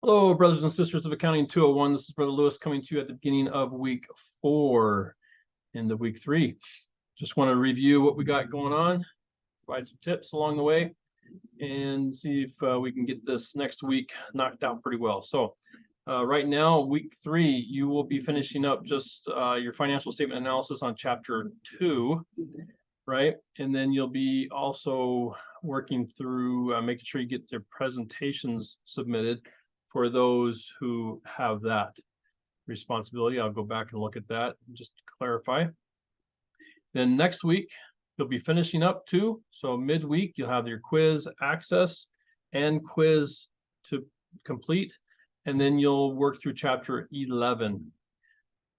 Hello, brothers and sisters of Accounting 201. This is Brother Lewis coming to you at the beginning of week 4 into week 3. Just want to review what we got going on, provide some tips along the way, and see if we can get this next week knocked out pretty well. So right now, week 3, you will be finishing up just your financial statement analysis on chapter 2, right? And then you'll be also working through making sure you get their presentations submitted for those who have that responsibility. I'll go back and look at that just to clarify. Then next week, you'll be finishing up too. So midweek, you'll have your quiz access and quiz to complete. And then you'll work through chapter 11.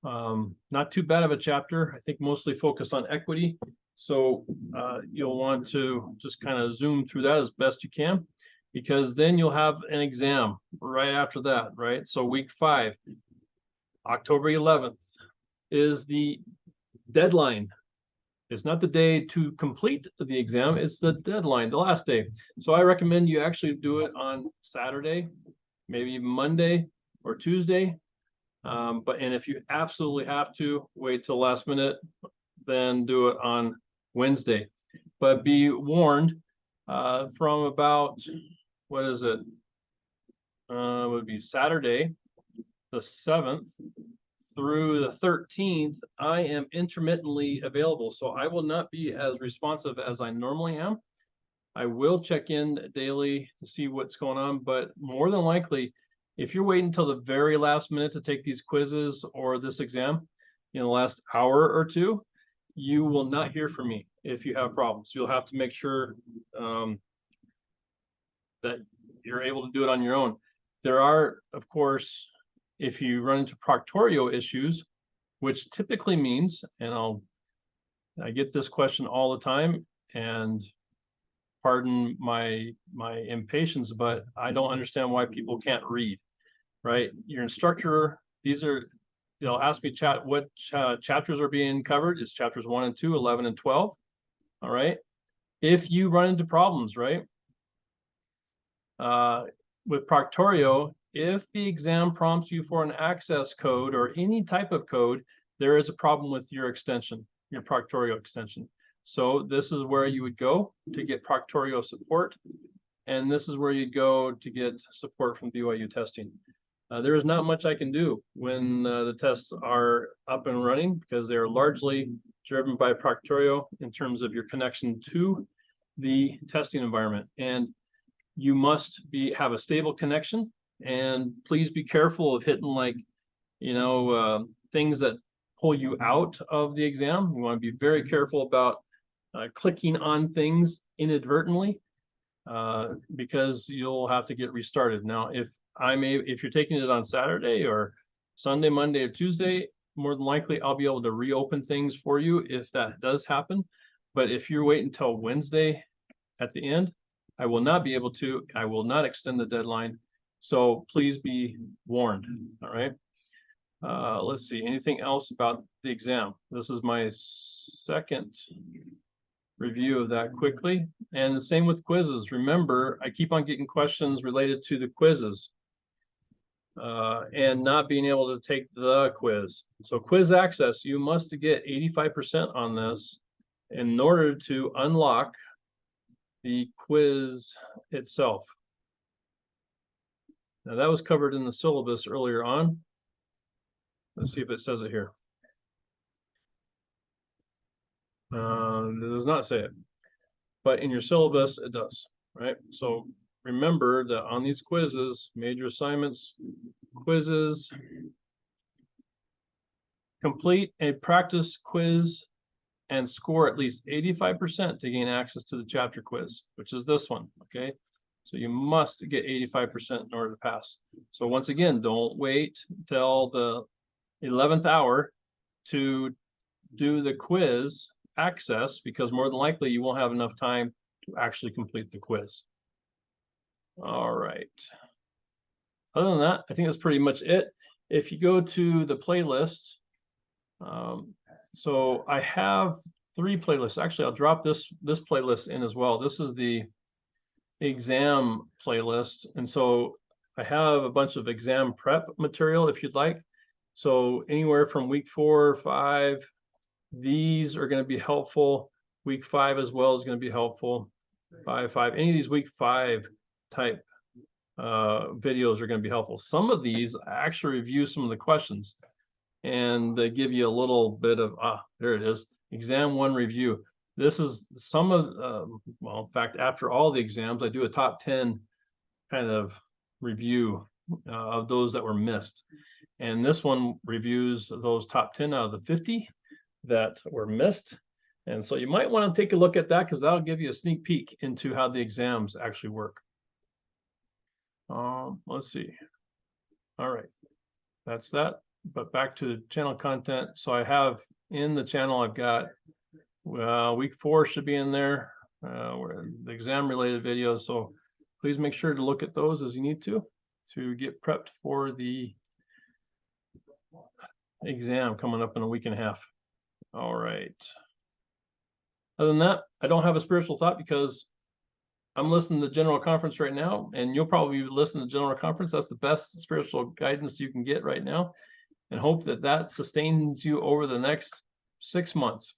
Not too bad of a chapter. I think mostly focused on equity. So you'll want to just kind of zoom through that as best you can, because then you'll have an exam right after that, right? So week 5, October 11th is the deadline. It's not the day to complete the exam, it's the deadline, the last day. So I recommend you actually do it on Saturday, maybe even Monday or Tuesday. And if you absolutely have to wait till last minute, then do it on Wednesday. But be warned, from about, what is it? It would be Saturday, the 7th through the 13th, I am intermittently available. So I will not be as responsive as I normally am. I will check in daily to see what's going on, but more than likely, if you're waiting until the very last minute to take these quizzes or this exam in the last hour or two, you will not hear from me if you have problems. You'll have to make sure that you're able to do it on your own. There are, of course, if you run into proctorio issues, which typically means, and I get this question all the time, and pardon my impatience, but I don't understand why people can't read, right? Your instructor, they'll ask me what chapters are being covered. It's chapters 1 and 2, 11 and 12. All right. If you run into problems, right, with proctorio, if the exam prompts you for an access code or any type of code, there is a problem with your extension, your proctorio extension. So this is where you would go to get proctorio support, and this is where you'd go to get support from BYU testing. There is not much I can do when the tests are up and running, because they are largely driven by proctorio in terms of your connection to the testing environment. And you must have a stable connection, and please be careful of hitting things that pull you out of the exam. You want to be very careful about clicking on things inadvertently, because you'll have to get restarted. Now, if you're taking it on Saturday or Sunday, Monday, or Tuesday, more than likely I'll be able to reopen things for you if that does happen. But if you're waiting until Wednesday at the end, I will not be able to. I will not extend the deadline. So please be warned. All right. Let's see. Anything else about the exam? This is my second review of that quickly. And the same with quizzes. Remember, I keep on getting questions related to the quizzes and not being able to take the quiz. So quiz access, you must get 85% on this in order to unlock the quiz itself. Now that was covered in the syllabus earlier on. Let's see if it says it here. It does not say it, but in your syllabus it does, right? So remember that on these quizzes, major assignments, quizzes, complete a practice quiz and score at least 85% to gain access to the chapter quiz, which is this one, okay? So you must get 85% in order to pass. So once again, don't wait till the 11th hour to do the quiz access, because more than likely you won't have enough time to actually complete the quiz. All right. Other than that, I think that's pretty much it. If you go to the playlist, so I have 3 playlists. Actually, I'll drop this playlist in as well. This is the exam playlist. And so I have a bunch of exam prep material if you'd like. So anywhere from week 4 or 5, these are going to be helpful. Week 5 as well is going to be helpful. 5, any of these week 5 type videos are going to be helpful. Some of these actually review some of the questions, and they give you a little bit of, there it is, exam 1 review. This is some of, well, in fact, after all the exams, I do a top 10 kind of review of those that were missed. And this one reviews those top 10 out of the 50 that were missed. And so you might want to take a look at that, because that'll give you a sneak peek into how the exams actually work. Let's see. All right, that's that. But back to channel content. So I have in the channel, I've got week 4 should be in there, where the exam related videos. So please make sure to look at those as you need to get prepped for the exam coming up in a week and a half. All right. Other than that, I don't have a spiritual thought, because I'm listening to General Conference right now, and you'll probably listen to General Conference. That's the best spiritual guidance you can get right now, and hope that that sustains you over the next 6 months,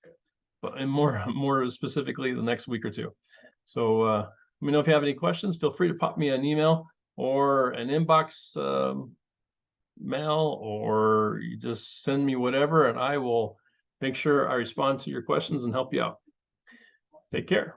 but and more specifically the next week or 2. So let me know if you have any questions. Feel free to pop me an email or an inbox mail, or you just send me whatever, and I will make sure I respond to your questions and help you out. Take care.